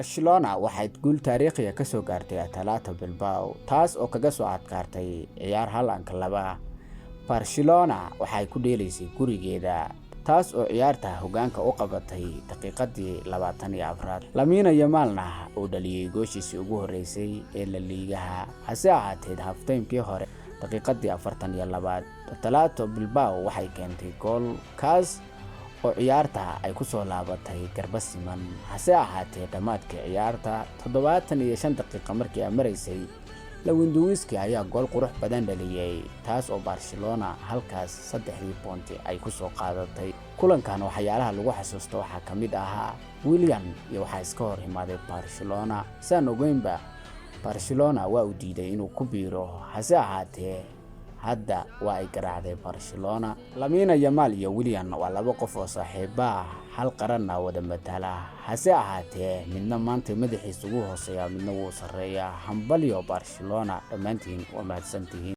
برشلونة waxay guul taariikhi ah ka soo gaartay Atalanta Bilbao taas oo kaga soo adkaartay ciyaar halanka laba. Barcelona waxay ku dheelaysay gurigeeda taas oo ciyaarta hogaanka u qabatay daqiiqadii 24. Lamine Yamalna uu dhaliyay gooshiisii ugu horeysay ee La Ligaha hase ahaatee half-time-kii hore daqiiqadii 42. Atalanta Bilbao waxay keentay gool kaas oo ciyaarta ay ku soo laabatay garba siman hase ahaatee dhamaadkii ciyaarta 75 daqiiqo markii ay mareysay Lewandowski ayaa gool qurux badan dhaliyay taas oo Barcelona halkaas 3 boonti ay ku soo qaadatay. Kulankan waxyaalaha lagu xasuusto waxa kamid ahaa Willian iyo waxa iska hor imaaday Barcelona san ogeynba Barcelona waa u diiday inuu ku biiro hase ahaatee hadda waa ay garaacday Barcelona. Lamine Yamal iyo Willian waa laba qof oo saaxiibo ah hal qaranna wada matala hase ahaatee midna maanta madaxiisa ugu hooseeya midna wuu sareeyaa. Hambalyo Barcelona dhammaantiin waa mahadsantihiin.